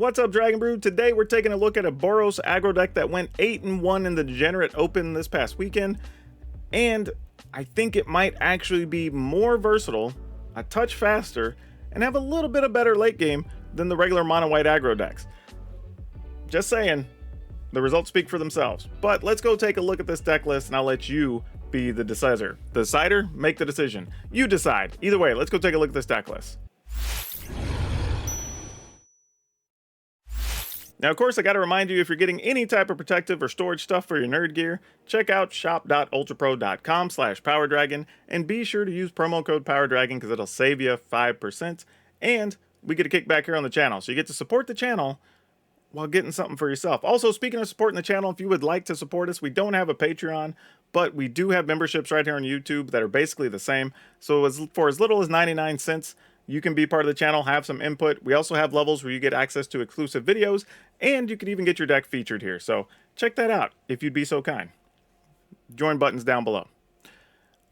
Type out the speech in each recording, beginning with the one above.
What's up, Dragon Brood? Today we're taking a look at a Boros Aggro deck that went 8-1 in the Degenerate Open this past weekend, and I think it might actually be more versatile, a touch faster, and have a little bit of better late game than the regular mono-white aggro decks. Just saying, the results speak for themselves. But let's go take a look at this deck list, and I'll let you be the decider. The decider, make the decision. You decide. Either way, let's go take a look at this deck list. Now, of course, I got to remind you, if you're getting any type of protective or storage stuff for your nerd gear, check out shop.ultrapro.com/PowrDragn and be sure to use promo code PowrDragn because it'll save you 5%. And we get a kickback here on the channel, so you get to support the channel while getting something for yourself. Also, speaking of supporting the channel, if you would like to support us, we don't have a Patreon, but we do have memberships right here on YouTube that are basically the same. So for as little as 99 cents, you can be part of the channel, have some input. We also have levels where you get access to exclusive videos, and you can even get your deck featured here. So check that out if you'd be so kind. Join buttons down below.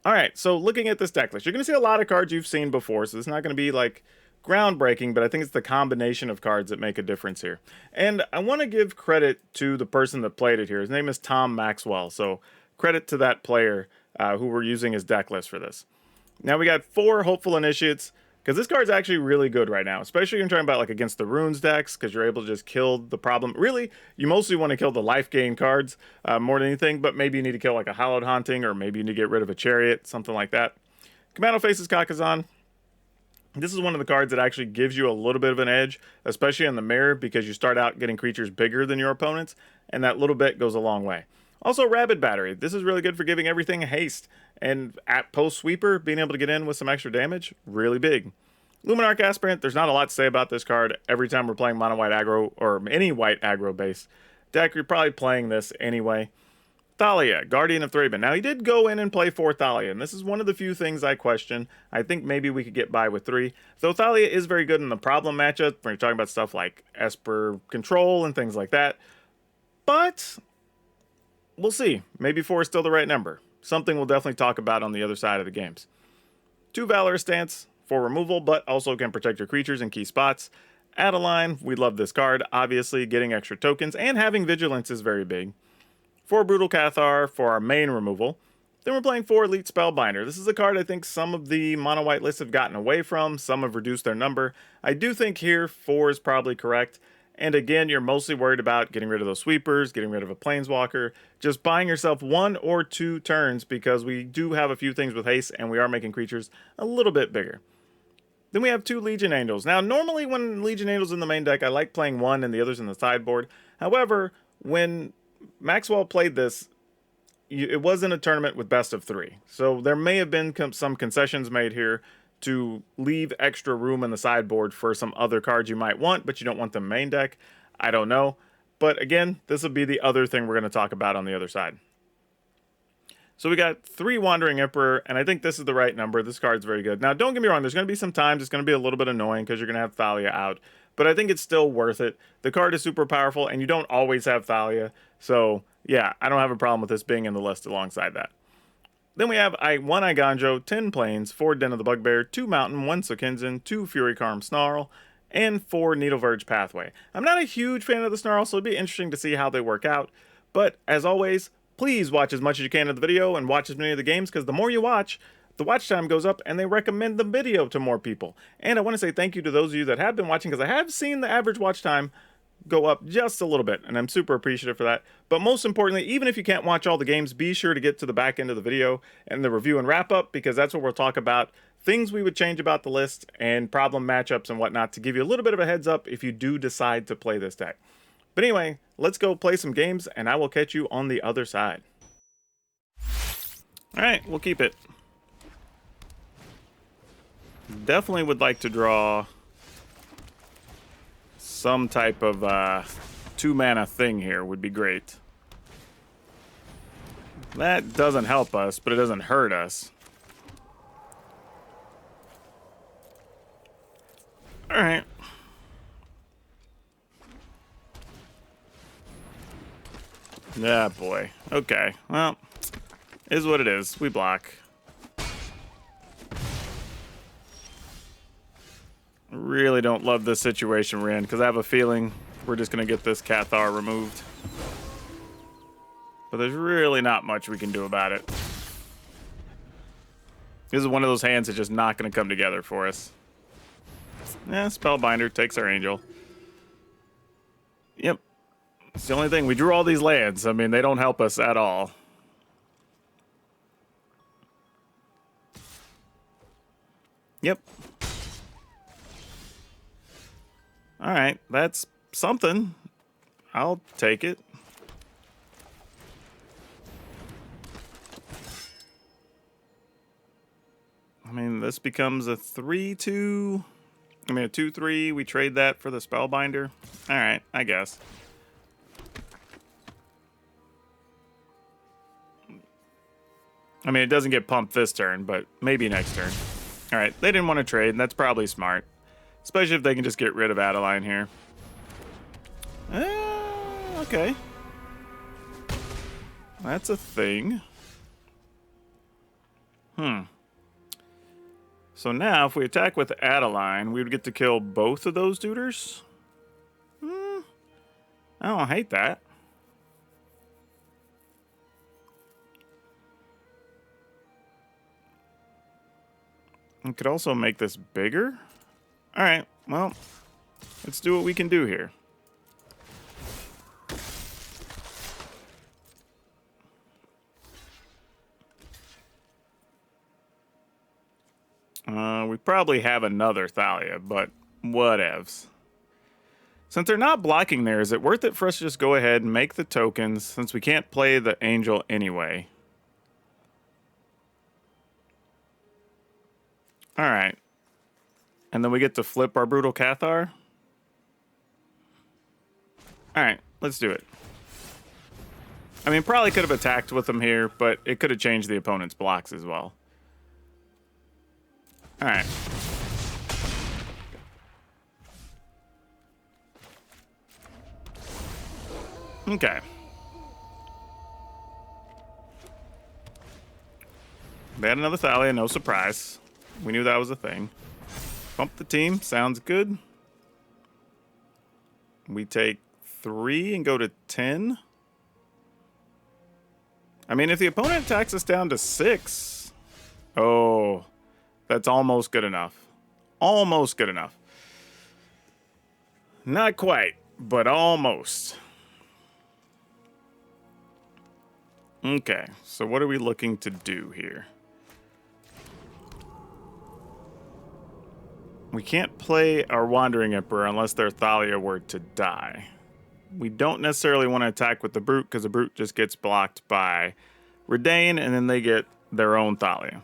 All right, so looking at this deck list, you're going to see a lot of cards you've seen before, so it's not going to be like groundbreaking, but I think it's the combination of cards that make a difference here. And I want to give credit to the person that played it here. His name is Tom Maxwell, so credit to that player who we're using his deck list for this. Now we got 4 Hopeful Initiates, because this card's actually really good right now, especially when you're talking about like against the runes decks, because you're able to just kill the problem. Really, you mostly want to kill the life gain cards more than anything, but maybe you need to kill like a Hallowed Haunting, or maybe you need to get rid of a Chariot, something like that. Commando Faces Kakazan. This is one of the cards that actually gives you a little bit of an edge, especially in the mirror, because you start out getting creatures bigger than your opponents, and that little bit goes a long way. Also, Rabid Battery. This is really good for giving everything haste, and at post sweeper, being able to get in with some extra damage, really big. Luminarch Aspirant, there's not a lot to say about this card. Every time we're playing mono white aggro, or any white aggro base deck, you're probably playing this anyway. Thalia, Guardian of Thraben. Now, he did go in and play 4 Thalia, and this is one of the few things I question. I think maybe we could get by with 3. Though Thalia is very good in the problem matchup when you're talking about stuff like Esper Control and things like that. But we'll see. Maybe 4 is still the right number. Something we'll definitely talk about on the other side of the games. 2 Valorous Stance for removal, but also can protect your creatures in key spots. Adeline, we love this card. Obviously, getting extra tokens and having Vigilance is very big. 4 Brutal Cathar for our main removal. Then we're playing 4 Elite Spellbinder. This is a card I think some of the mono-white lists have gotten away from. Some have reduced their number. I do think here 4 is probably correct. And again, you're mostly worried about getting rid of those sweepers, getting rid of a planeswalker, just buying yourself 1 or 2 turns, because we do have a few things with haste and we are making creatures a little bit bigger. Then we have 2 Legion Angels. Now, normally when Legion Angels in the main deck, I like playing 1 and the others in the sideboard. However, when Maxwell played this, it wasn't a tournament with best of 3. So there may have been some concessions made here to leave extra room in the sideboard for some other cards you might want, but you don't want the main deck. I don't know. But again, this will be the other thing we're going to talk about on the other side. So we got 3 Wandering Emperor, and I think this is the right number. This card's very good. Now, don't get me wrong. There's going to be some times it's going to be a little bit annoying because you're going to have Thalia out. But I think it's still worth it. The card is super powerful, and you don't always have Thalia. So, yeah, I don't have a problem with this being in the list alongside that. Then we have 1 Iganjo, 10 Plains, 4 Den of the Bugbear, 2 Mountain, 1 Sokinzen, 2 Fury Karm Snarl, and 4 Needle Verge Pathway. I'm not a huge fan of the Snarl, so it'll be interesting to see how they work out. But, as always, please watch as much as you can of the video and watch as many of the games, because the more you watch, the watch time goes up and they recommend the video to more people. And I want to say thank you to those of you that have been watching, because I have seen the average watch time go up just a little bit, and I'm super appreciative for that. But most importantly, even if you can't watch all the games, be sure to get to the back end of the video and the review and wrap up, because that's what we'll talk about. Things we would change about the list and problem matchups and whatnot to give you a little bit of a heads up if you do decide to play this deck. But anyway, let's go play some games, and I will catch you on the other side. Alright, we'll keep it. Definitely would like to draw some type of 2-mana thing here. Would be great. That doesn't help us, but it doesn't hurt us. Alright. Yeah, boy. Okay, well, is what it is. We block. Really don't love this situation we're in, because I have a feeling we're just going to get this Cathar removed. But there's really not much we can do about it. This is one of those hands that's just not going to come together for us. Yeah, Spellbinder takes our Angel. Yep. It's the only thing. We drew all these lands. I mean, they don't help us at all. Yep. Alright, that's something. I'll take it. I mean, this becomes a 3-2. I mean, a 2-3. We trade that for the Spellbinder. Alright, I guess. I mean, it doesn't get pumped this turn, but maybe next turn. Alright, they didn't want to trade, and that's probably smart. Especially if they can just get rid of Adeline here. Okay. That's a thing. So now, if we attack with Adeline, we would get to kill both of those duders? I don't hate that. We could also make this bigger. Alright, well, let's do what we can do here. We probably have another Thalia, but whatevs. Since they're not blocking there, is it worth it for us to just go ahead and make the tokens, since we can't play the Angel anyway? Alright. And then we get to flip our Brutal Cathar? Alright, let's do it. I mean, probably could have attacked with them here, but it could have changed the opponent's blocks as well. Alright. Okay. They had another Thalia, no surprise. We knew that was a thing. Bump the team, sounds good. We take 3 and go to 10. I mean, if the opponent attacks us down to 6... Oh, that's almost good enough. Almost good enough. Not quite, but almost. Okay, so what are we looking to do here? We can't play our Wandering Emperor unless their Thalia were to die. We don't necessarily want to attack with the Brute, because the Brute just gets blocked by Redain, and then they get their own Thalia.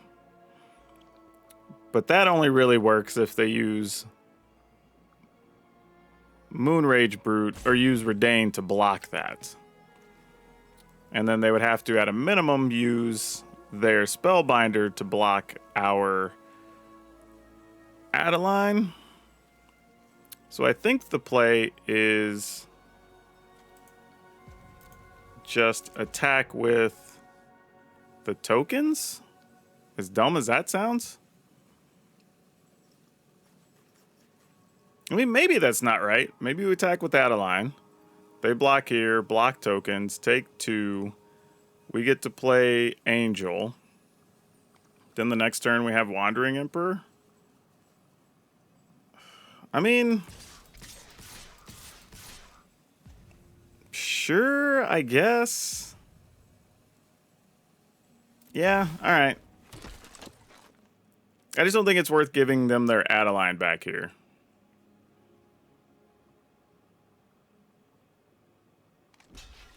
But that only really works if they use Moonrage Brute, or use Redain to block that. And then they would have to, at a minimum, use their Spellbinder to block our Adeline. So I think the play is just attack with the tokens? As dumb as that sounds? I mean, maybe that's not right. Maybe we attack with Adeline. They block here, block tokens, take 2. We get to play Angel. Then the next turn we have Wandering Emperor. I mean, sure, I guess. Yeah, alright. I just don't think it's worth giving them their Adeline back here.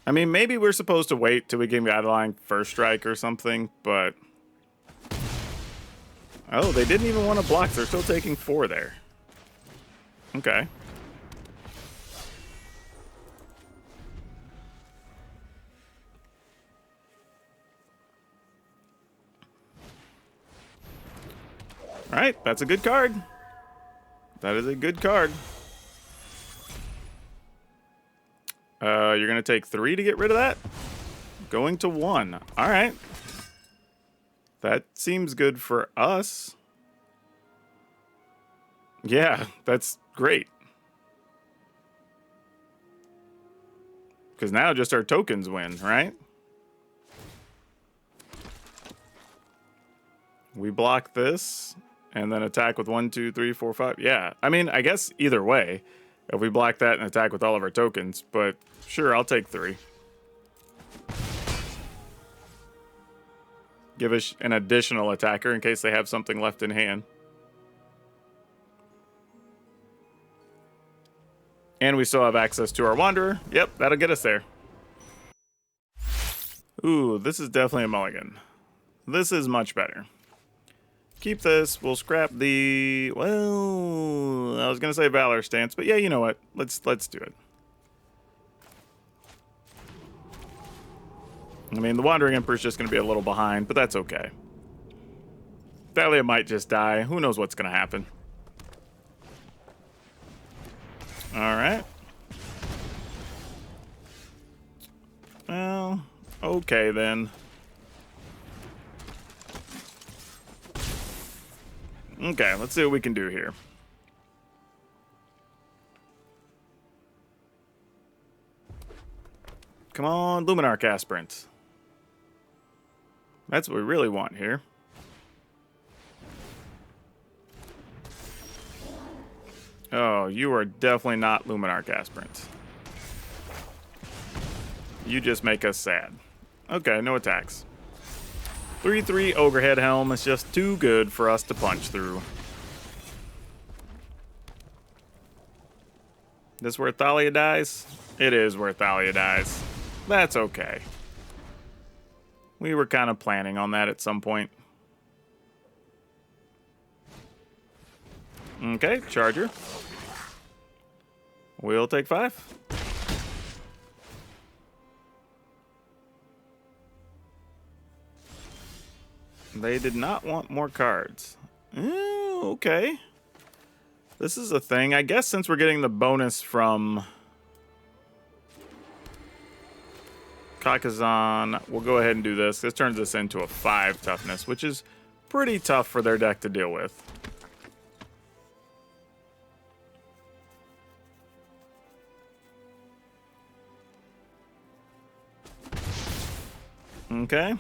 I mean, maybe we're supposed to wait till we give Adeline first strike or something, but... Oh, they didn't even want to block. They're still taking 4 there. Okay. Alright, that's a good card. That is a good card. You're going to take 3 to get rid of that? Going to 1. Alright. That seems good for us. Yeah, that's great. Because now just our tokens win, right? We block this and then attack with 1, 2, 3, 4, 5. Yeah, I mean, I guess either way, if we block that and attack with all of our tokens, but sure, I'll take 3. Give us an additional attacker in case they have something left in hand. And we still have access to our Wanderer. Yep, that'll get us there. Ooh, this is definitely a mulligan. This is much better. Keep this. We'll scrap the... Well, I was going to say Valor Stance, but yeah, you know what? Let's do it. I mean, the Wandering Emperor is just going to be a little behind, but that's okay. Thalia might just die. Who knows what's going to happen. All right. Well, okay then. Okay, let's see what we can do here. Come on, Luminarch Aspirant. That's what we really want here. Oh, you are definitely not Luminarch Aspirant. You just make us sad. Okay, no attacks. 3/3 Ogrehead Helm is just too good for us to punch through. This where Thalia dies? It is where Thalia dies. That's okay. We were kind of planning on that at some point. Okay, Charger. We'll take 5. They did not want more cards. Okay. This is a thing. I guess since we're getting the bonus from Kakazan, we'll go ahead and do this. This turns us into a 5 toughness, which is pretty tough for their deck to deal with. Okay.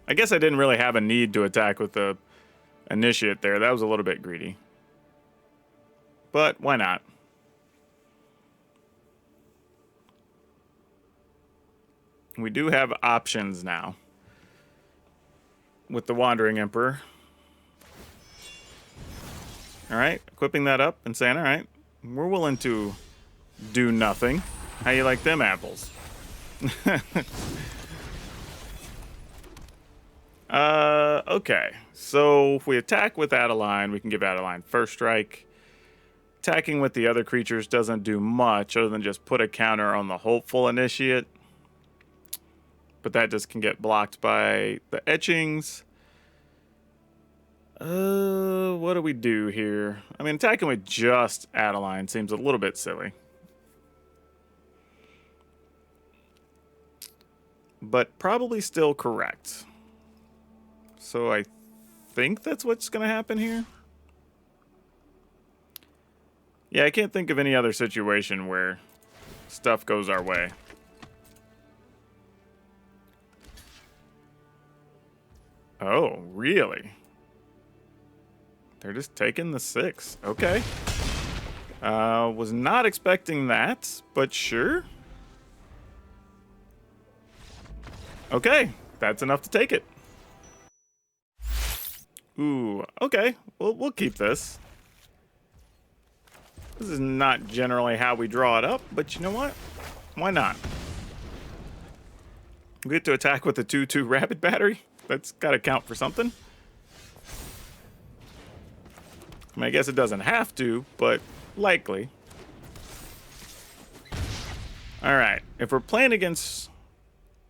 I guess I didn't really have a need to attack with the Initiate there. That was a little bit greedy. But why not? We do have options now with the Wandering Emperor. All right, equipping that up and saying, all right, we're willing to do nothing. How you like them apples? Okay. So if we attack with Adeline, we can give Adeline first strike. Attacking with the other creatures doesn't do much other than just put a counter on the Hopeful Initiate. But that just can get blocked by the etchings. What do we do here? I mean, attacking with just Adeline seems a little bit silly. But probably still correct. So I think that's what's going to happen here. Yeah, I can't think of any other situation where stuff goes our way. Oh, really? They're just taking the 6. Okay. Was not expecting that, but sure. Okay, that's enough to take it. Ooh, okay. We'll keep this. This is not generally how we draw it up, but you know what? Why not? We get to attack with the 2/2 rapid battery. That's got to count for something. I mean, I guess it doesn't have to, but likely. All right. If we're playing against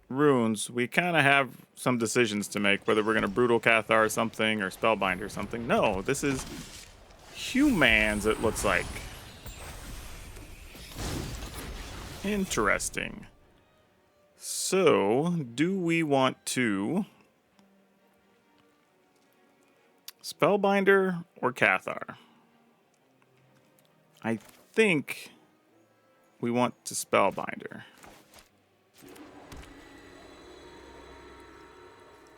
runes, we kind of have some decisions to make, whether we're going to Brutal Cathar something or Spellbinder something. No, this is humans, it looks like. Interesting. So, do we want to Spellbinder or Cathar? I think we want to Spellbinder.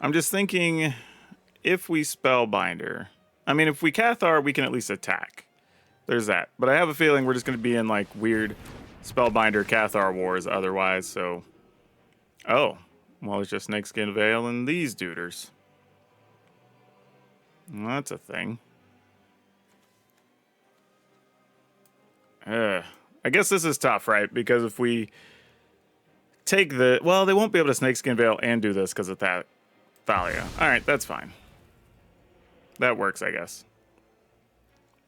I'm just thinking if we Spellbinder, I mean, if we Cathar, we can at least attack. There's that. But I have a feeling we're just going to be in like weird Spellbinder Cathar wars otherwise, so. Oh, well, it's just Snakeskin Veil and these duders. Well, that's a thing. I guess this is tough, right? Because if we take the... Well, they won't be able to Snakeskin Veil and do this because of that Thalia. Alright, that's fine. That works, I guess.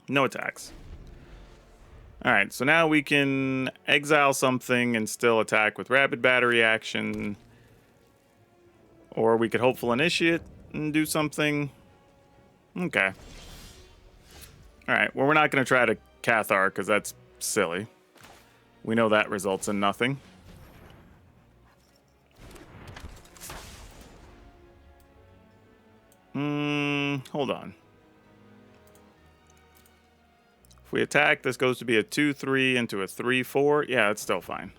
No attacks. Alright, so now we can exile something and still attack with Rapid Battery action. Or we could Hopeful Initiate and do something. Okay. Alright, well, we're not going to try to Cathar because that's silly. We know that results in nothing. Hold on. If we attack, this goes to be a 2-3 into a 3-4. Yeah, it's still fine.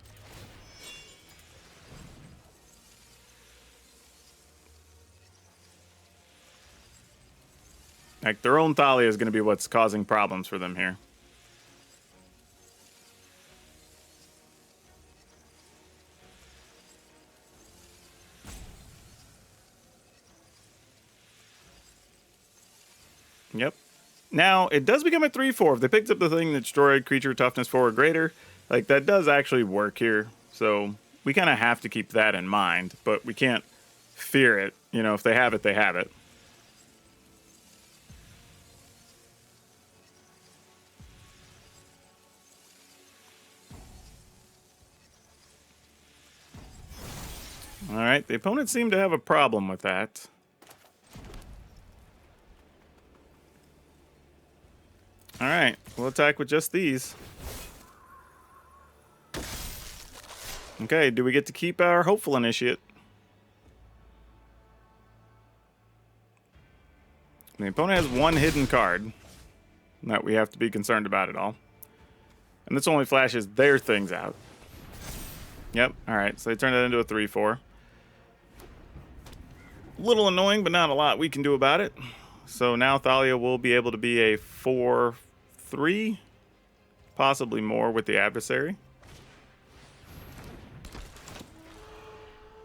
Like, their own Thalia is going to be what's causing problems for them here. Yep. Now, it does become a 3-4. If they picked up the thing that destroyed creature toughness 4 or greater, like, that does actually work here. So, we kind of have to keep that in mind, but we can't fear it. You know, if they have it, they have it. Alright, the opponent seemed to have a problem with that. Alright, we'll attack with just these. Okay, do we get to keep our Hopeful Initiate? The opponent has one hidden card that we have to be concerned about at all. And this only flashes their things out. Yep, alright, so they turn that into a 3-4. Little annoying, but not a lot we can do about it. So now Thalia will be able to be a 4-3, possibly more with the adversary.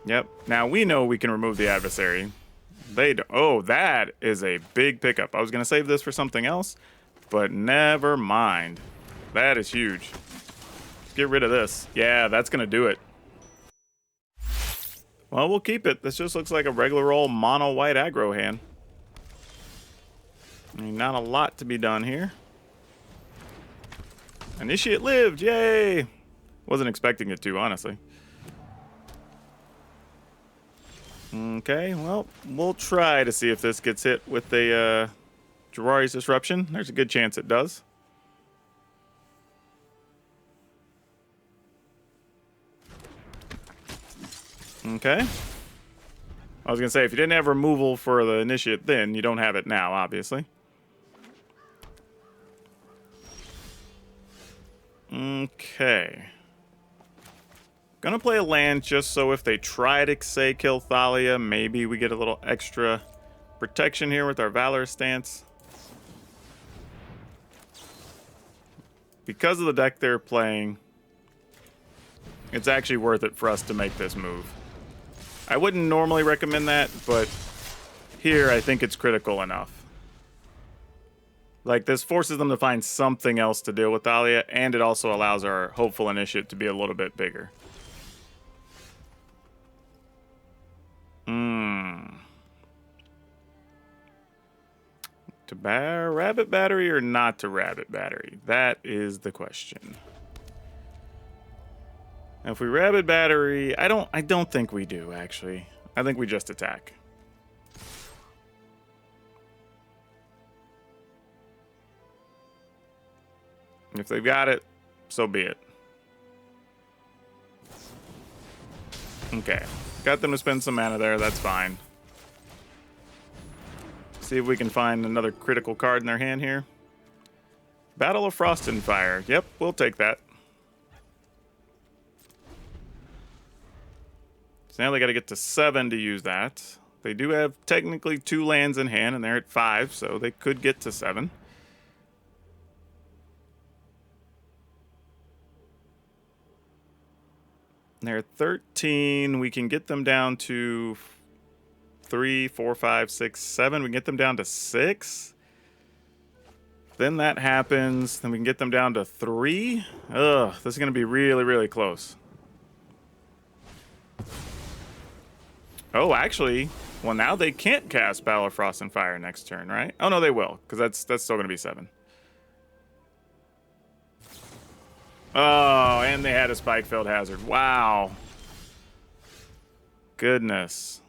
Yep, now we know we can remove the adversary. They don't. Oh, that is a big pickup. I was going to save this for something else, but never mind. That is huge. Let's get rid of this. Yeah, that's going to do it. Well, we'll keep it. This just looks like a regular old mono white aggro hand. I mean, not a lot to be done here. Initiate lived, yay! Wasn't expecting it to, honestly. Okay, well, we'll try to see if this gets hit with a Jawari's Disruption. There's a good chance it does. Okay. I was going to say, if you didn't have removal for the Initiate then, you don't have it now, obviously. Okay. Gonna play a land just so if they try to, say, kill Thalia, maybe we get a little extra protection here with our Valor stance. Because of the deck they're playing, it's actually worth it for us to make this move. I wouldn't normally recommend that, but here I think it's critical enough. Like, this forces them to find something else to deal with Thalia, and it also allows our Hopeful Initiate to be a little bit bigger. To Rabbit Battery or not to Rabbit Battery? That is the question. Now, if we Rabbit Battery, I don't think we do, actually. I think we just attack. If they've got it, so be it. Okay. Got them to spend some mana there, that's fine. See if we can find another critical card in their hand here. Battle of Frost and Fire. Yep, we'll take that. So now they got to get to 7 to use that. They do have technically 2 lands in hand, and they're at 5, so they could get to 7. They're at 13. We can get them down to 3, 4, 5, 6, 7. We can get them down to 6. Then that happens. Then we can get them down to 3. Ugh, this is going to be really, really close. Oh, actually, well, now they can't cast Battle of Frost and Fire next turn, right? Oh, no, they will, because that's still going to be 7. Oh, and they had a Spike-Filled Hazard. Wow. Goodness.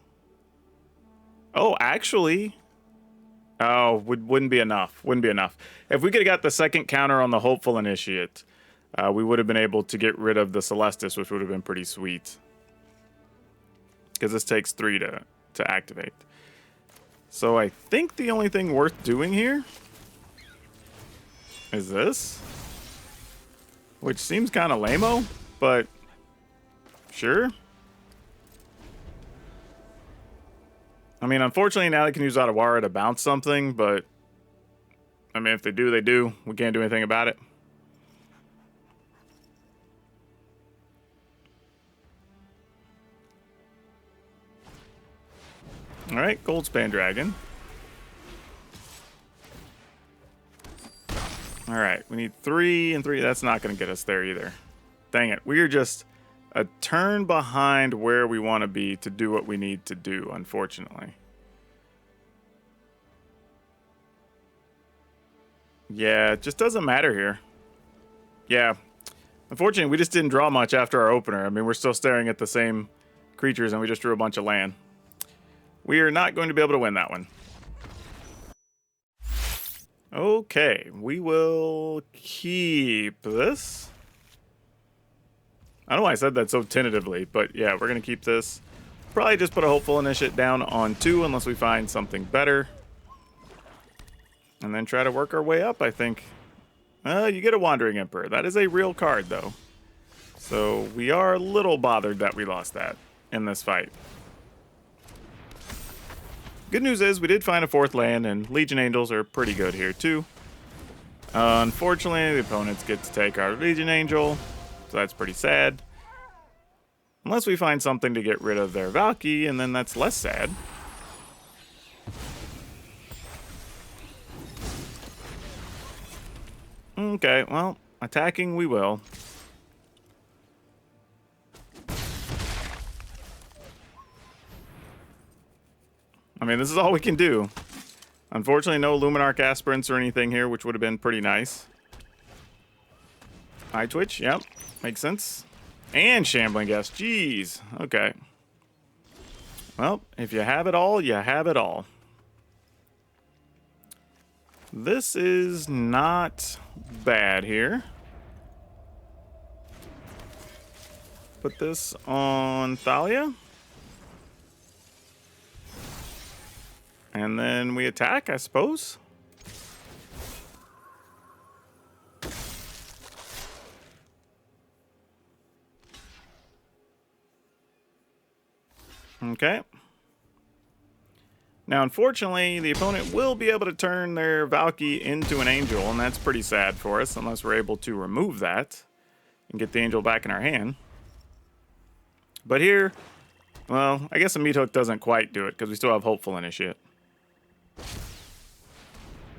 Oh, actually... Oh, wouldn't be enough. Wouldn't be enough. If we could have got the second counter on the Hopeful Initiate, we would have been able to get rid of the Celestis, which would have been pretty sweet. Because this takes 3 to activate. So I think the only thing worth doing here is this. Which seems kind of lame-o, but sure. I mean, unfortunately, now they can use Otawara to bounce something, but I mean, if they do, they do. We can't do anything about it. All right, Goldspan Dragon. All right, we need 3 and 3. That's not going to get us there either. Dang it. We are just a turn behind where we want to be to do what we need to do, unfortunately. Yeah, it just doesn't matter here. Yeah. Unfortunately, we just didn't draw much after our opener. I mean, we're still staring at the same creatures, and we just drew a bunch of land. We are not going to be able to win that one. Okay, we will keep this. I don't know why I said that so tentatively, but yeah, we're going to keep this. Probably just put a Hopeful Initiate down on 2 unless we find something better. And then try to work our way up, I think. You get a Wandering Emperor. That is a real card, though. So we are a little bothered that we lost that in this fight. Good news is we did find a 4th land, and Legion Angels are pretty good here, too. Unfortunately, the opponents get to take our Legion Angel, so that's pretty sad. Unless we find something to get rid of their Valky, and then that's less sad. Okay, well, attacking we will. I mean, this is all we can do. Unfortunately, no Luminarch Aspirants or anything here, which would have been pretty nice. Eye Twitch, yep, makes sense. And Shambling Guest, jeez, okay. Well, if you have it all, you have it all. This is not bad here. Put this on Thalia. And then we attack, I suppose. Okay. Now, unfortunately, the opponent will be able to turn their Valky into an Angel, and that's pretty sad for us, unless we're able to remove that and get the Angel back in our hand. But here, well, I guess a Meat Hook doesn't quite do it, because we still have Hopeful Initiate.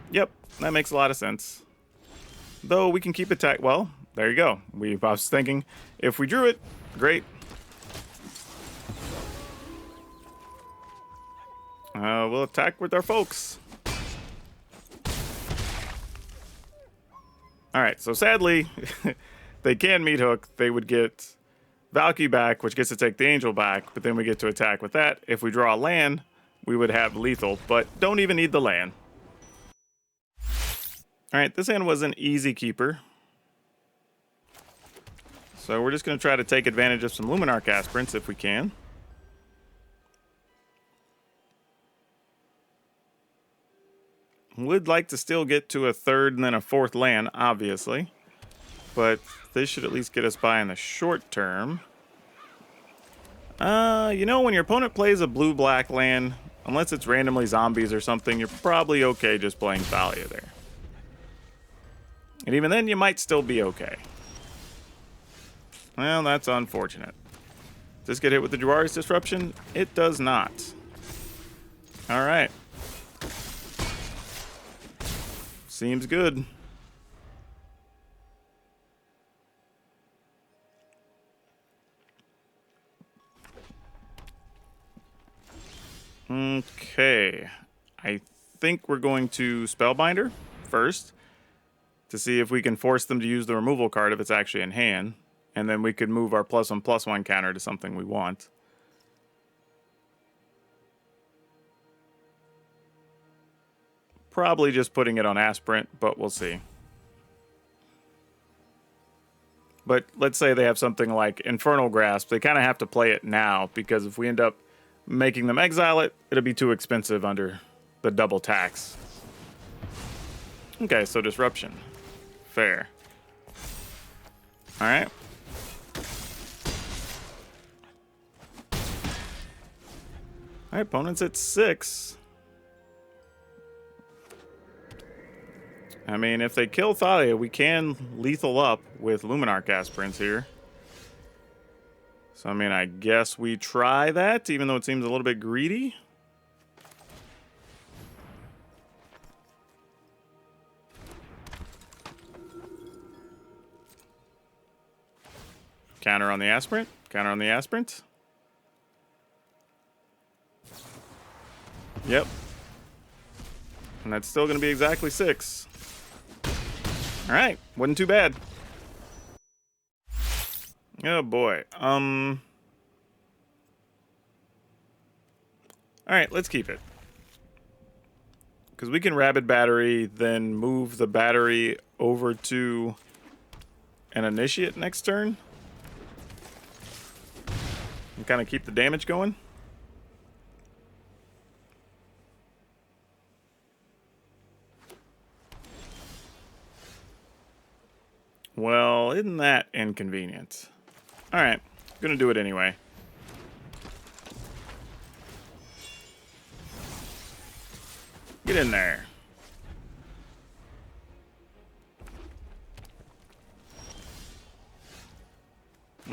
Yep, that makes a lot of sense. Though we can keep attack. Well, there you go. I was thinking if we drew it, great. We'll attack with our folks. Alright, so sadly, they can Meat Hook. They would get Valky back, which gets to take the Angel back, but then we get to attack with that. If we draw a land, we would have lethal, but don't even need the land. Alright, this hand was an easy keeper. So we're just going to try to take advantage of some Luminarch Aspirants if we can. Would like to still get to a third and then a fourth land, obviously. But this should at least get us by in the short term. You know, when your opponent plays a blue-black land, unless it's randomly zombies or something, you're probably okay just playing Thalia there. And even then, you might still be okay. Well, that's unfortunate. Does this get hit with the Jwari's Disruption? It does not. Alright. Seems good. Okay. I think we're going to Spellbinder first to see if we can force them to use the removal card if it's actually in hand. And then we could move our +1/+1 counter to something we want. Probably just putting it on Aspirant, but we'll see. But let's say they have something like Infernal Grasp. They kind of have to play it now, because if we end up making them exile it, it'll be too expensive under the double tax. Okay, so Disruption. Fair. Alright. Alright, opponent's at 6. I mean, if they kill Thalia, we can lethal up with Luminarch Aspirants here. So, I mean, I guess we try that, even though it seems a little bit greedy. Counter on the Aspirant. Counter on the Aspirant. Yep. And that's still going to be exactly 6. Alright, wasn't too bad. Oh boy. Alright, let's keep it. Because we can Rabid Battery, then move the battery over to an Initiate next turn. And kind of keep the damage going. Well, isn't that inconvenient? Alright, gonna do it anyway. Get in there.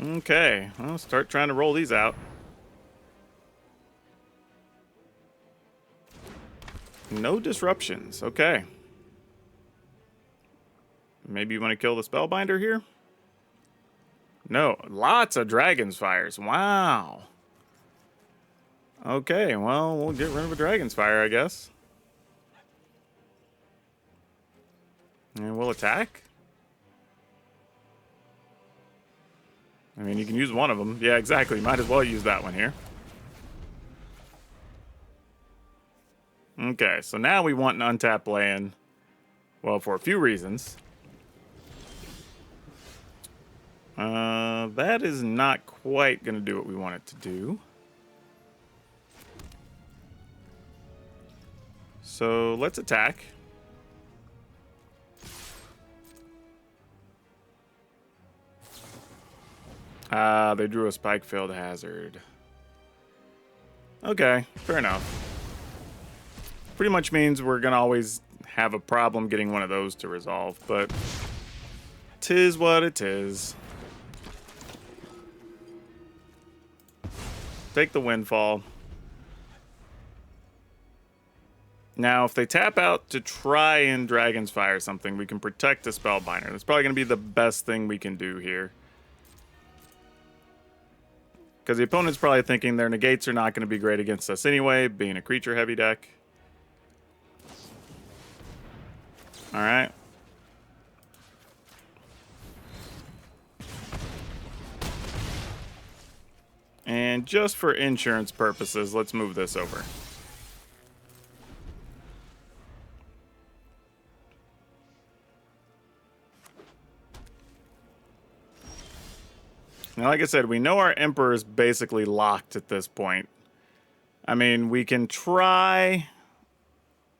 Okay, well, start trying to roll these out. No disruptions, okay. Maybe you want to kill the Spellbinder here? No, lots of Dragon's Fires. Wow. Okay, well, we'll get rid of a Dragon's Fire, I guess. And we'll attack. I mean, you can use one of them. Yeah, exactly. Might as well use that one here. Okay, so now we want an untapped land. Well, for a few reasons. That is not quite going to do what we want it to do. So let's attack. They drew a Spike-Filled Hazard. Okay, fair enough. Pretty much means we're going to always have a problem getting one of those to resolve, but 'tis what it is. Take the Windfall. Now, if they tap out to try and Dragon's Fire something, we can protect the Spellbinder. That's probably going to be the best thing we can do here. Because the opponent's probably thinking their negates are not going to be great against us anyway, being a creature-heavy deck. Alright. And just for insurance purposes, let's move this over. Now, like I said, we know our Emperor is basically locked at this point. I mean, we can try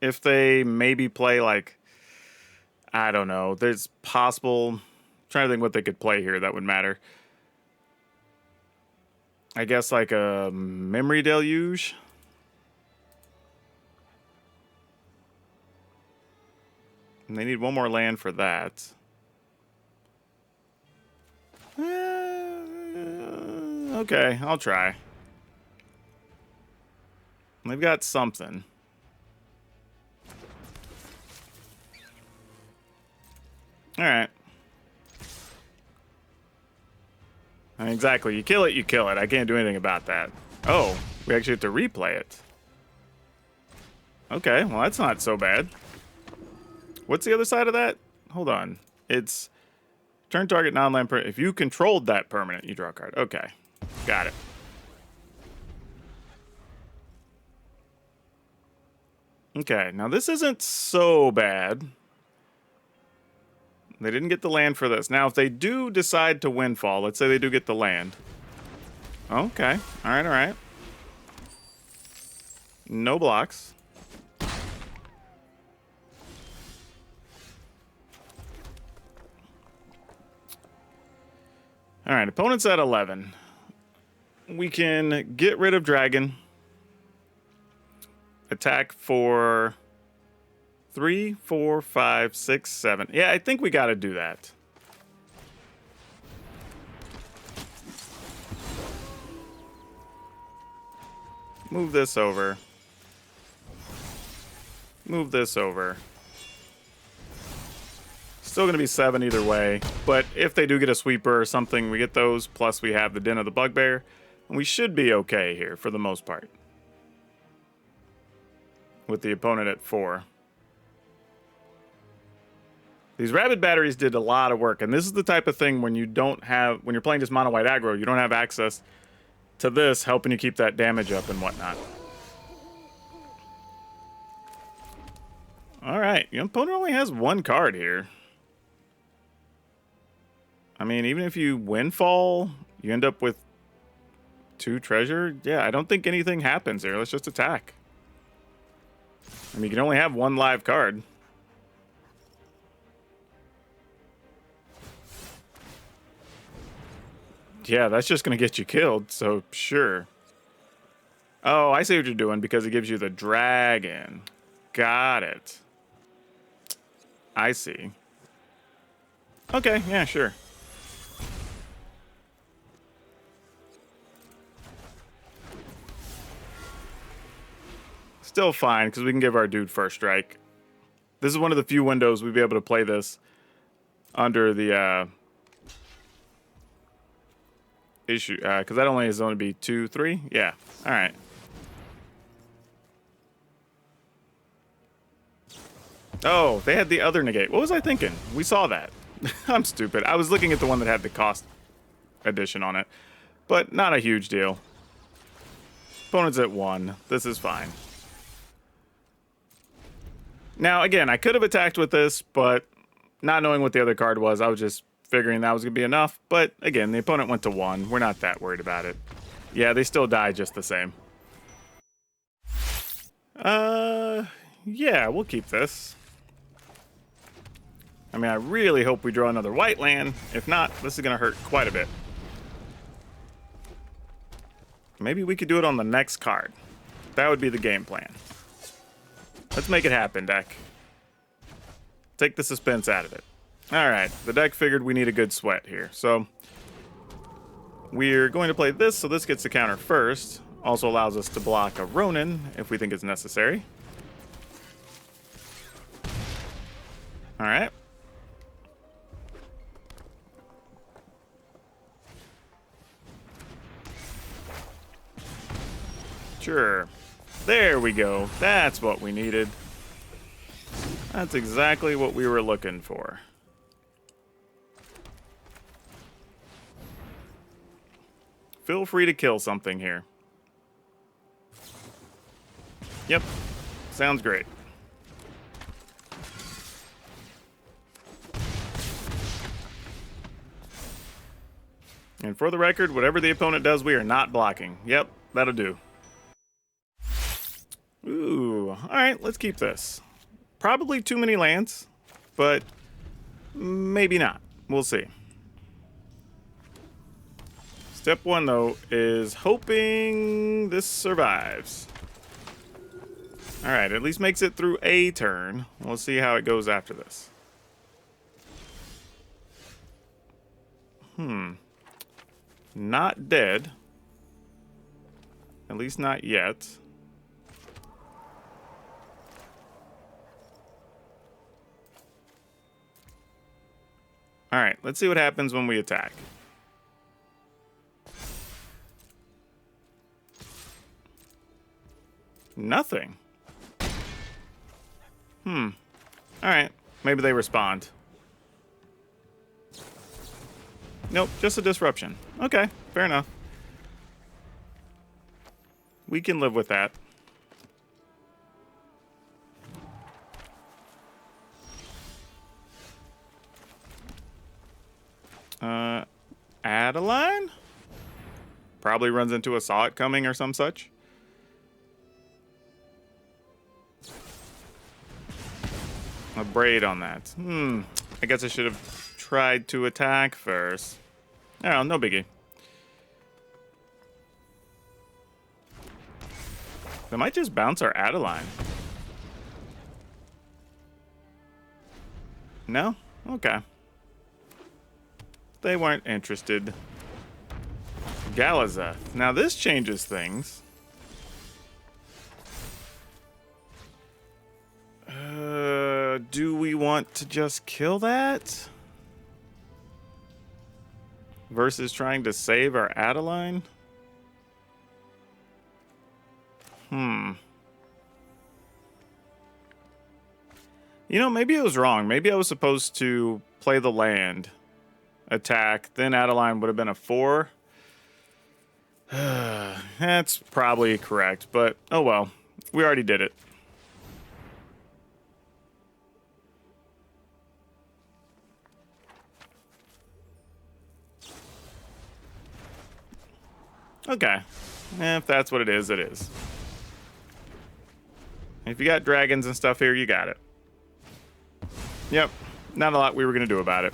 if they maybe play like, I don't know, there's possible, I'm trying to think what they could play here that would matter. I guess like a Memory Deluge. And they need one more land for that. Okay, I'll try. They've got something. Alright. Exactly. You kill it, you kill it. I can't do anything about that. Oh, we actually have to replay it. Okay, well that's not so bad. What's the other side of that? Hold on. It's turn target non-land permanent. If you controlled that permanent, you draw a card. Okay, got it. Okay, now this isn't so bad. They didn't get the land for this. Now, if they do decide to windfall, let's say they do get the land. Okay, all right, all right. No blocks. All right, opponent's at 11. We can get rid of Dragon. Attack for 3, 4, 5, 6, 7. Yeah, I think we got to do that. Move this over. Move this over. Still going to be 7 either way, but if they do get a sweeper or something, we get those, plus we have the Den of the Bugbear, and we should be okay here for the most part. With the opponent at 4. These Rabid Batteries did a lot of work, and this is the type of thing when you don't have, when you're playing just mono-white aggro, you don't have access to this helping you keep that damage up and whatnot. Alright, your opponent only has 1 card here. I mean, even if you windfall, you end up with 2 treasure. Yeah, I don't think anything happens here. Let's just attack. I mean, you can only have 1 live card. Yeah, that's just going to get you killed, so sure. Oh, I see what you're doing because it gives you the dragon. Got it. I see. Okay, yeah, sure. Still fine, because we can give our dude first strike. This is one of the few windows we'd be able to play this under the issue, because that only is going to be 2, 3. Yeah, all right. Oh, they had the other negate. What was I thinking? We saw that. I'm stupid. I was looking at the one that had the cost addition on it, but not a huge deal. Opponent's at 1. This is fine. Now, again, I could have attacked with this, but not knowing what the other card was, I was just figuring that was going to be enough. But, again, the opponent went to 1. We're not that worried about it. Yeah, they still die just the same. Yeah, we'll keep this. I mean, I really hope we draw another white land. If not, this is going to hurt quite a bit. Maybe we could do it on the next card. That would be the game plan. Let's make it happen, deck. Take the suspense out of it. Alright, the deck figured we need a good sweat here. So, we're going to play this, so this gets the counter first. Also allows us to block a Ronin, if we think it's necessary. Alright. Sure. There we go. That's what we needed. That's exactly what we were looking for. Feel free to kill something here. Yep. Sounds great. And for the record, whatever the opponent does, we are not blocking. Yep, that'll do. Ooh, all right. right, let's keep this. Probably too many lands, but maybe not. We'll see. Step one, though, is hoping this survives. All right, at least makes it through a turn. We'll see how it goes after this. Not dead. At least not yet. All right, let's see what happens when we attack. Nothing. All right, maybe they respond. Nope, just a disruption. Okay, fair enough. We can live with that. Adeline? Probably runs into a Saw It Coming or some such. A Braid on that. I guess I should have tried to attack first. Oh, no biggie. They might just bounce our Adeline. No? Okay. They weren't interested. Galazeth. Now this changes things. Do we want to just kill that? Versus trying to save our Adeline? You know, maybe I was wrong. Maybe I was supposed to play the land, attack, then Adeline would have been a 4. That's probably correct, but oh well. We already did it. Okay. If that's what it is, it is. If you got dragons and stuff here, you got it. Yep. Not a lot we were going to do about it.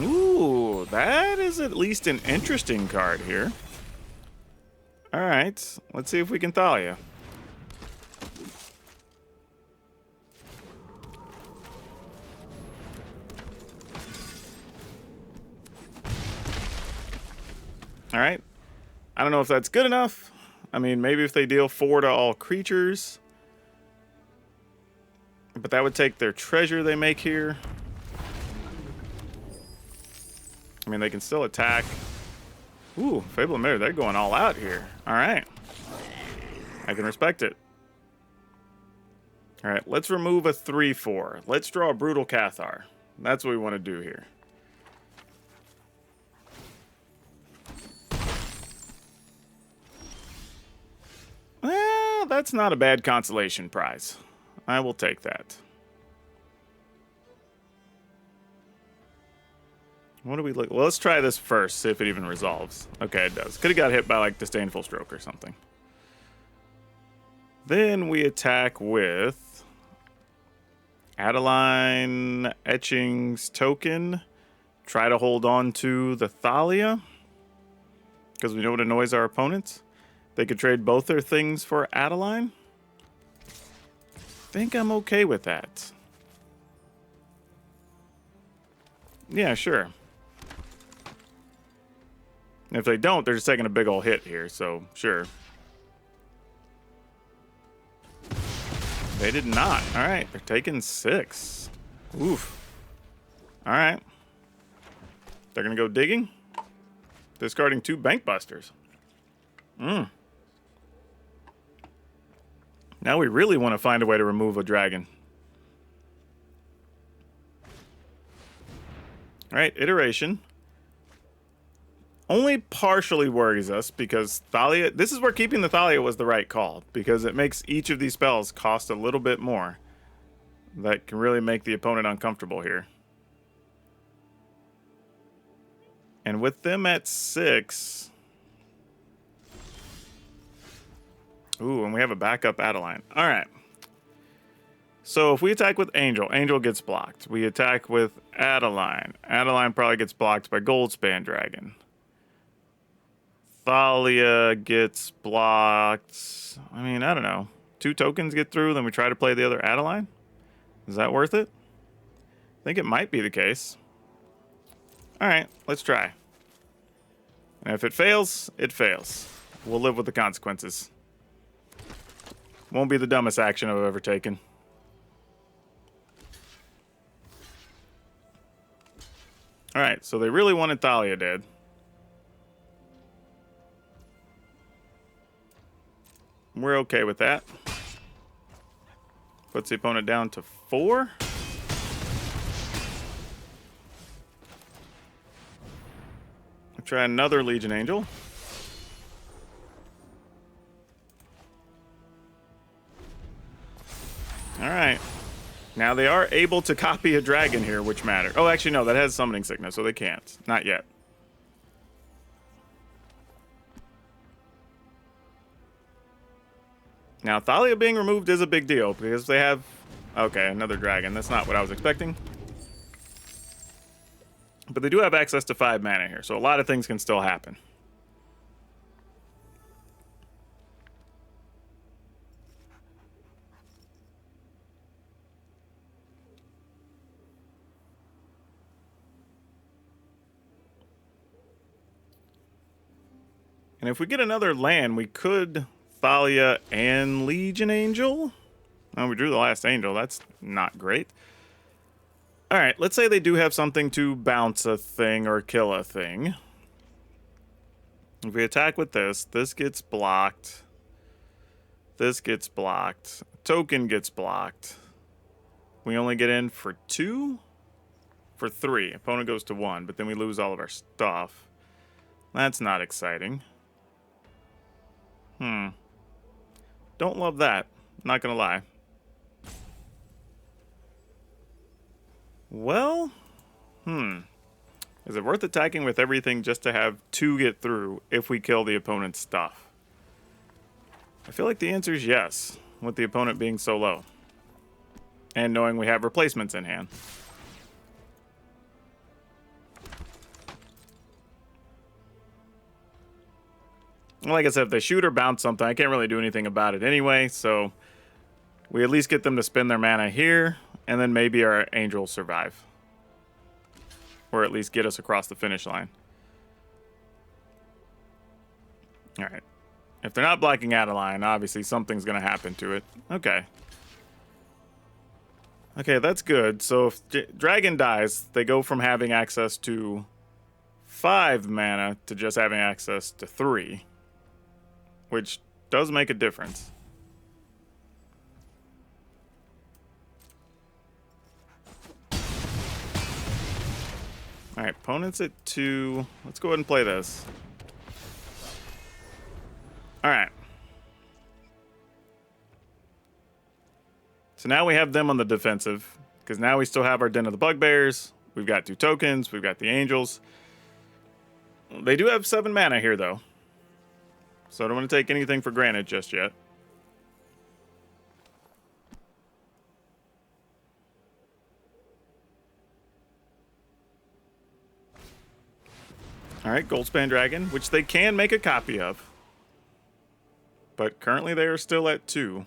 Ooh, that is at least an interesting card here. All right, let's see if we can Thalia. All right. I don't know if that's good enough. I mean, maybe if they deal 4 to all creatures. But that would take their treasure they make here. I mean, they can still attack. Ooh, Fable Emitter, they're going all out here. All right. I can respect it. All right, let's remove a 3/4. Let's draw a Brutal Cathar. That's what we want to do here. Well, that's not a bad consolation prize. I will take that. What do we look? Well, let's try this first, see if it even resolves. Okay, it does. Could have got hit by like Disdainful Stroke or something. Then we attack with Adeline Etching's token. Try to hold on to the Thalia, because we know it annoys our opponents. They could trade both their things for Adeline. I think I'm okay with that. Yeah, sure. If they don't, they're just taking a big ol' hit here, so sure. They did not. All right, they're taking 6. Oof. All right. They're going to go digging. Discarding 2 Bank Busters. Now we really want to find a way to remove a dragon. All right, iteration. Only partially worries us because Thalia... This is where keeping the Thalia was the right call, because it makes each of these spells cost a little bit more. that can really make the opponent uncomfortable here. And with them at 6... Ooh, and we have a backup Adeline. All right. So if we attack with Angel, Angel gets blocked. We attack with Adeline. Adeline probably gets blocked by Goldspan Dragon. Thalia gets blocked. I mean, I don't know. 2 tokens get through, then we try to play the other Adeline? Is that worth it? I think it might be the case. All right, let's try. And if it fails, it fails. We'll live with the consequences. Won't be the dumbest action I've ever taken. All right, so they really wanted Thalia dead. We're okay with that. Puts the opponent down to 4. We'll try another Legion Angel. All right. Now they are able to copy a dragon here, which matters. Oh, actually, no, that has summoning sickness, so they can't. Not yet. Now, Thalia being removed is a big deal because they have... Okay, another dragon. That's not what I was expecting. But they do have access to 5 mana here, so a lot of things can still happen. And if we get another land, we could Thalia and Legion Angel. Oh, we drew the last Angel. That's not great. All right, let's say they do have something to bounce a thing or kill a thing. If we attack with this, this gets blocked. This gets blocked. Token gets blocked. We only get in for 2? For 3. Opponent goes to 1, but then we lose all of our stuff. That's not exciting. Don't love that. Not gonna lie. Well, is it worth attacking with everything just to have 2 get through if we kill the opponent's stuff? I feel like the answer is yes, with the opponent being so low. And knowing we have replacements in hand. Like I said, if they shoot or bounce something, I can't really do anything about it anyway, so we at least get them to spend their mana here, and then maybe our Angel will survive. Or at least get us across the finish line. Alright. If they're not blocking Adeline, obviously something's going to happen to it. Okay. Okay, that's good. So if Dragon dies, they go from having access to 5 mana to just having access to 3. Which does make a difference. Alright, opponent's at 2. Let's go ahead and play this. Alright. So now we have them on the defensive. Because now we still have our Den of the Bugbears. We've got 2 tokens. We've got the Angels. They do have 7 mana here, though. So I don't want to take anything for granted just yet. Alright, Goldspan Dragon, which they can make a copy of. But currently they are still at 2.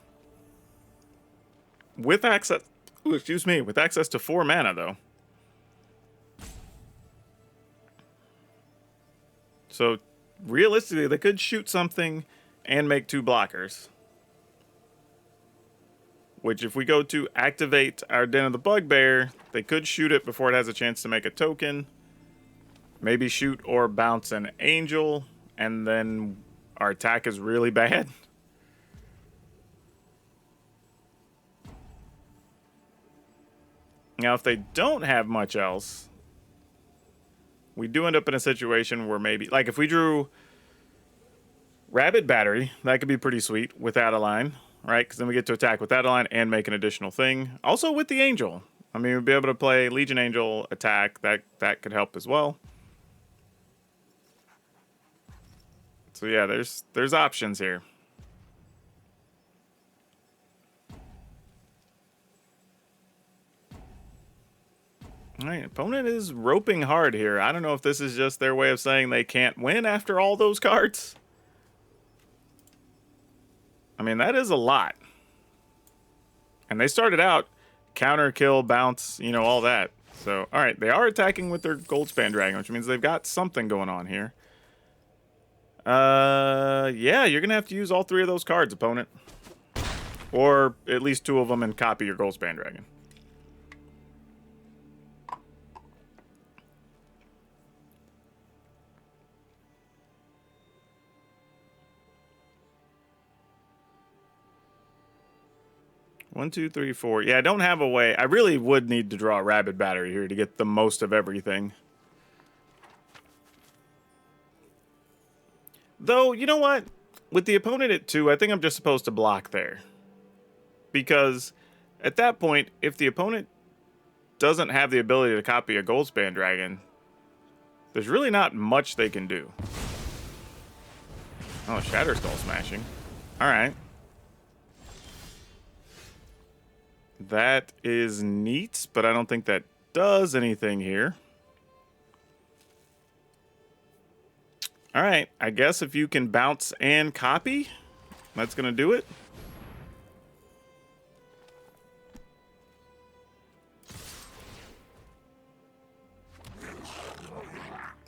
With access... Ooh, excuse me, with access to 4 mana, though. So... realistically, they could shoot something and make 2 blockers. Which, if we go to activate our Den of the Bugbear, they could shoot it before it has a chance to make a token. Maybe shoot or bounce an Angel, and then our attack is really bad. Now, if they don't have much else... we do end up in a situation where maybe... like, if we drew Rabid Battery, that could be pretty sweet with Adeline. right? Because then we get to attack with that line and make an additional thing. Also with the Angel. I mean, we'll be able to play Legion Angel attack. That could help as well. So yeah, there's options here. All right, opponent is roping hard here. I don't know if this is just their way of saying they can't win after all those cards. I mean, that is a lot. And they started out counter, kill, bounce, you know, all that. So, all right, they are attacking with their Goldspan Dragon, which means they've got something going on here. Yeah, you're going to have to use all 3 of those cards, opponent. Or at least 2 of them and copy your Goldspan Dragon. One, two, three, four. Yeah, I don't have a way. I really would need to draw a Rabid Battery here to get the most of everything. Though, you know what? With the opponent at 2, I think I'm just supposed to block there. Because at that point, if the opponent doesn't have the ability to copy a Goldspan Dragon, there's really not much they can do. Oh, Shatter Skull Smashing. Alright. That is neat, but I don't think that does anything here. Alright, I guess if you can bounce and copy, that's going to do it.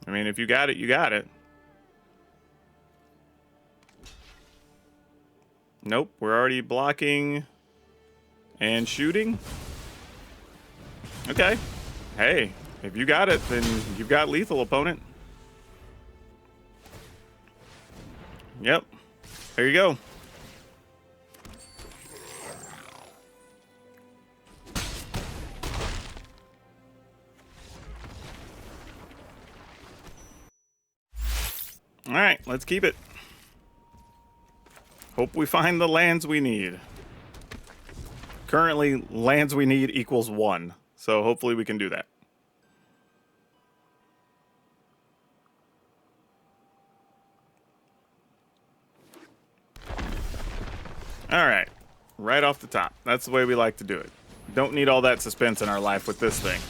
I mean, if you got it, you got it. Nope, we're already blocking and shooting. Okay. Hey, if you got it, then you've got lethal, opponent. Yep. There you go. All right, let's keep it. Hope we find the lands we need. Currently, lands we need equals 1. So hopefully we can do that. All right. Right off the top. That's the way we like to do it. Don't need all that suspense in our life with this thing.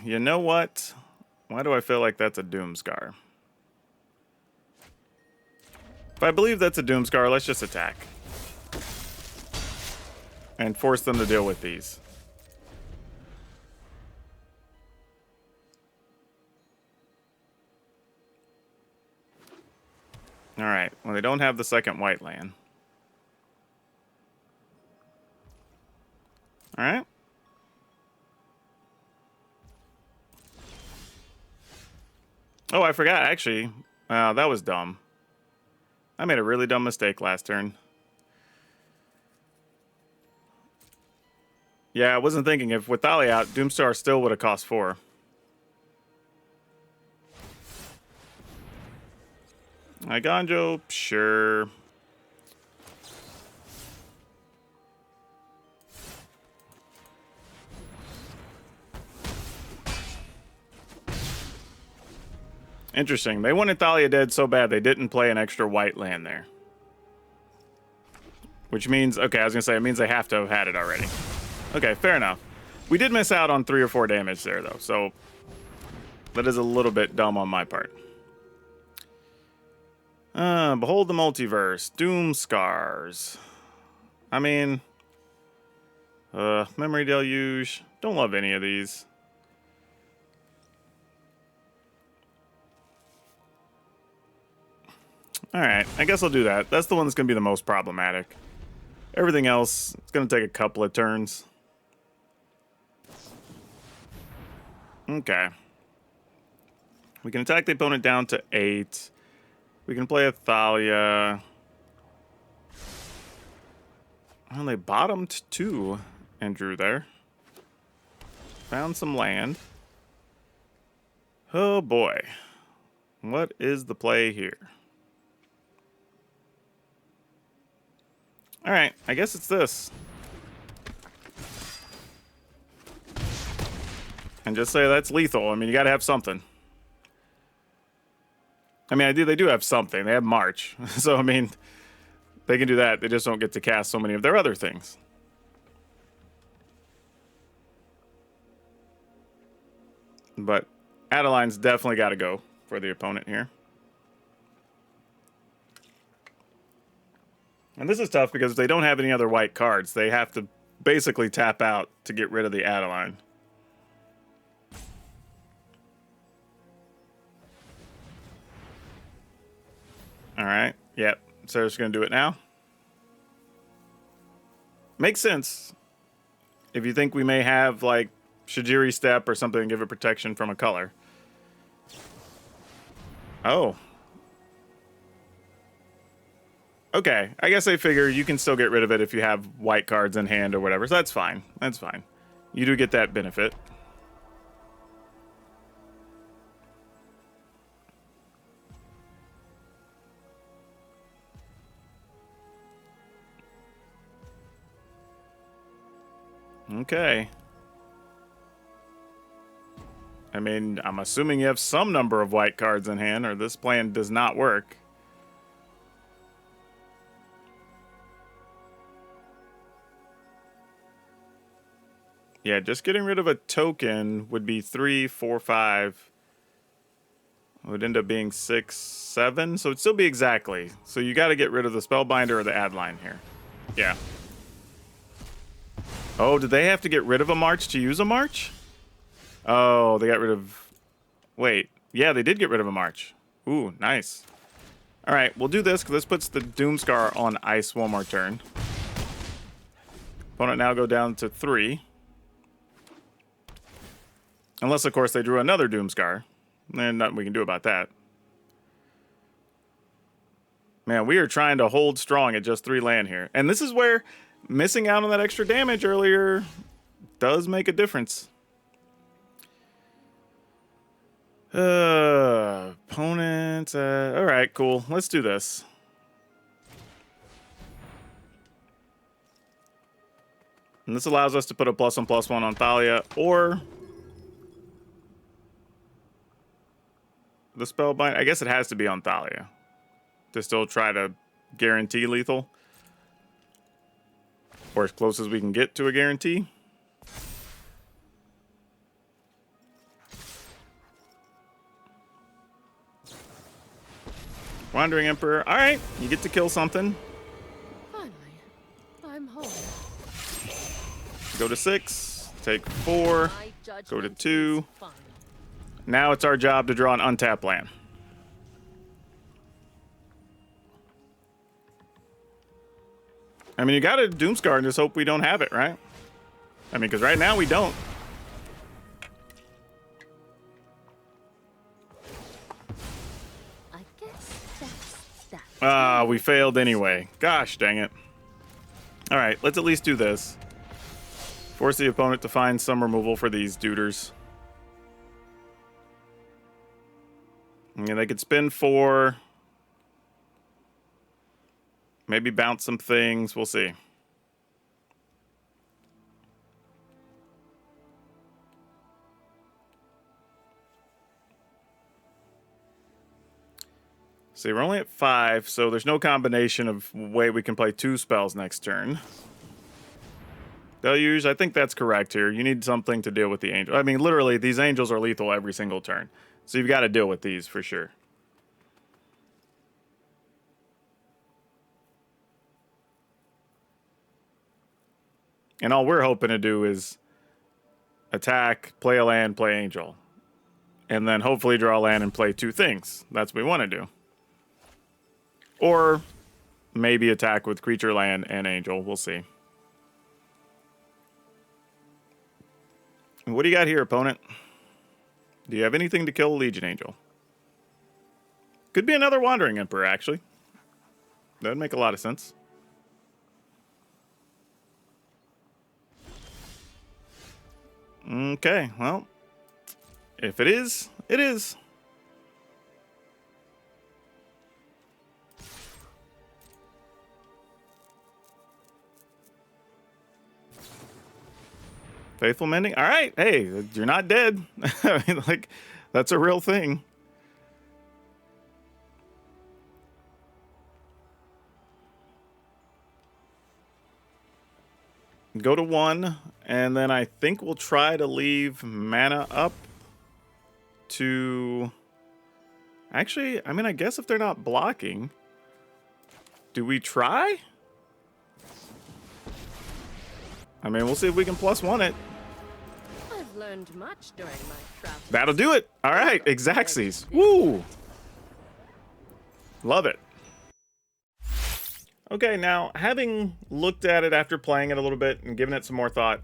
You know what? Why do I feel like that's a Doomscar? If I believe that's a Doomscar, let's just attack. And force them to deal with these. Alright, well, they don't have the second white land. Alright. Oh, I forgot, actually. That was dumb. I made a really dumb mistake last turn. Yeah, I wasn't thinking if with Thalia out, Doomstar still would have cost 4. Igonjo, sure. Interesting. They wanted Thalia dead so bad they didn't play an extra white land there. Which means, okay, I was going to say, it means they have to have had it already. Okay, fair enough. We did miss out on 3 or 4 damage there, though, so that is a little bit dumb on my part. Behold the Multiverse. Doomscars. I mean, Memory Deluge. Don't love any of these. Alright, I guess I'll do that. That's the one that's going to be the most problematic. Everything else, it's going to take a couple of turns. Okay. We can attack the opponent down to 8. We can play a Thalia. Well, they bottomed 2 and drew there. Found some land. Oh boy. What is the play here? Alright, I guess it's this. And just say that's lethal. I mean, you gotta have something. I mean, they do have something. They have March. So, I mean, they can do that. They just don't get to cast so many of their other things. But Adeline's definitely got to go for the opponent here. And this is tough because if they don't have any other white cards, they have to basically tap out to get rid of the Adeline. Alright, yep. So they're just going to do it now. Makes sense. If you think we may have, like, Shijiri Step or something to give it protection from a color. Oh. Okay, I guess I figure you can still get rid of it if you have white cards in hand or whatever, so that's fine. That's fine. You do get that benefit. Okay. I mean, I'm assuming you have some number of white cards in hand, or this plan does not work. Yeah, just getting rid of a token would be 3, 4, 5. It would end up being 6, 7. So it'd still be exactly. So you got to get rid of the Spellbinder or the Adeline here. Yeah. Oh, did they have to get rid of a March to use a March? Oh, they got rid of... Wait. Yeah, they did get rid of a March. Ooh, nice. All right, we'll do this because this puts the Doomscar on ice one more turn. Opponent now go down to 3. Unless, of course, they drew another Doomscar. Then nothing we can do about that. Man, we are trying to hold strong at just 3 land here. And this is where missing out on that extra damage earlier does make a difference. Opponent. All right, cool. Let's do this. And this allows us to put a +1/+1 on Thalia or the Spellbind. I guess it has to be on Thalia to still try to guarantee lethal, or as close as we can get to a guarantee. Wandering Emperor. All right, you get to kill something. Finally, I'm home. Go to 6, take 4, go to 2. Now it's our job to draw an untapped land. I mean, you got to Doomscar and just hope we don't have it, right? I mean, because right now we don't. I guess that's that. We failed anyway. Gosh dang it. All right, let's at least do this. Force the opponent to find some removal for these duders. And they could spin 4. Maybe bounce some things. We'll see. See, we're only at 5, so there's no combination of way we can play 2 spells next turn. Deluge, I think that's correct here. You need something to deal with the angel. I mean, literally, these angels are lethal every single turn. So you've got to deal with these for sure. And all we're hoping to do is attack, play a land, play angel. And then hopefully draw a land and play 2 things. That's what we want to do. Or maybe attack with creature, land, and angel. We'll see. What do you got here, opponent? Do you have anything to kill a Legion Angel? Could be another Wandering Emperor, actually. That would make a lot of sense. Okay, well, if it is, It is. Faithful Mending. All right. Hey, you're not dead. I mean, like, that's a real thing. Go to 1, and then I think we'll try to leave mana up to... Actually, I mean, I guess if they're not blocking, do we try? I mean, we'll see if we can +1 it. I've learned much during my travel. That'll do it. All right, Exacxies. Woo! Love it. Okay, now, having looked at it after playing it a little bit and giving it some more thought,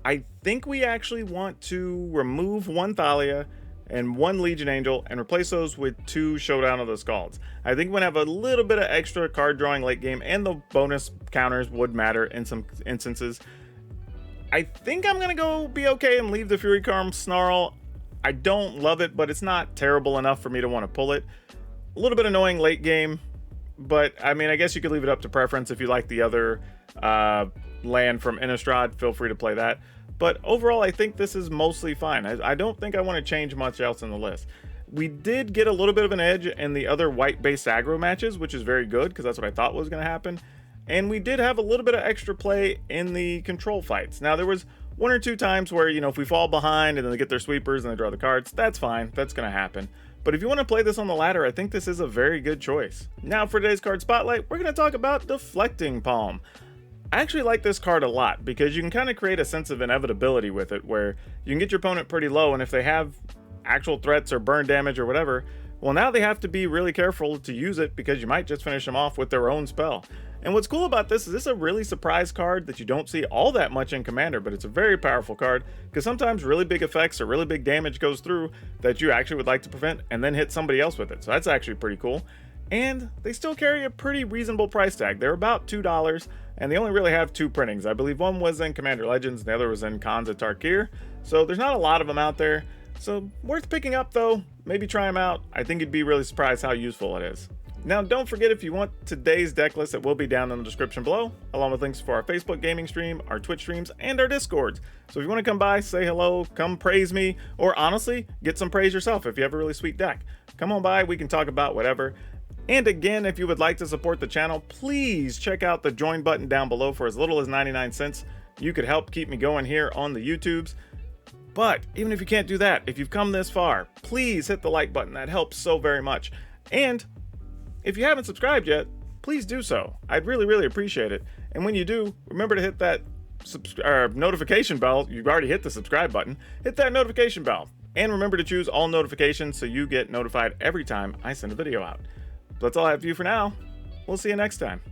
I think we actually want to remove 1 Thalia and 1 Legion Angel and replace those with 2 Showdown of the Scalds. I think we're going to have a little bit of extra card drawing late game, and the bonus counters would matter in some instances. I think I'm going to go be okay and leave the Fury Charm Snarl. I don't love it, but it's not terrible enough for me to want to pull it. A little bit annoying late game. But, I mean, I guess you could leave it up to preference. If you like the other land from Innistrad, feel free to play that. But overall, I think this is mostly fine. I don't think I want to change much else in the list. We did get a little bit of an edge in the other white-based aggro matches, which is very good, because that's what I thought was going to happen. And we did have a little bit of extra play in the control fights. Now, there was 1 or 2 times where, you know, if we fall behind and then they get their sweepers and they draw the cards, that's fine. That's going to happen. But if you want to play this on the ladder, I think this is a very good choice. Now for today's card spotlight, we're going to talk about Deflecting Palm. I actually like this card a lot because you can kind of create a sense of inevitability with it, where you can get your opponent pretty low, and if they have actual threats or burn damage or whatever, well, now they have to be really careful to use it because you might just finish them off with their own spell. And what's cool about this is this is a really surprise card that you don't see all that much in Commander, but it's a very powerful card because sometimes really big effects or really big damage goes through that you actually would like to prevent and then hit somebody else with it. So that's actually pretty cool. And they still carry a pretty reasonable price tag. They're about $2, and they only really have 2 printings. I believe one was in Commander Legends, and the other was in Khans of Tarkir. So there's not a lot of them out there. So worth picking up though. Maybe try them out. I think you'd be really surprised how useful it is. Now, don't forget, if you want today's deck list, it will be down in the description below, along with links for our Facebook gaming stream, our Twitch streams, and our Discords. So if you want to come by, say hello, come praise me, or honestly, get some praise yourself if you have a really sweet deck. Come on by, we can talk about whatever. And again, if you would like to support the channel, please check out the join button down below. For as little as 99 cents, you could help keep me going here on the YouTubes. But even if you can't do that, if you've come this far, please hit the like button. That helps so very much. And if you haven't subscribed yet, please do so. I'd really, really appreciate it. And when you do, remember to hit that notification bell. You've already hit the subscribe button. Hit that notification bell. And remember to choose all notifications so you get notified every time I send a video out. That's all I have for you for now. We'll see you next time.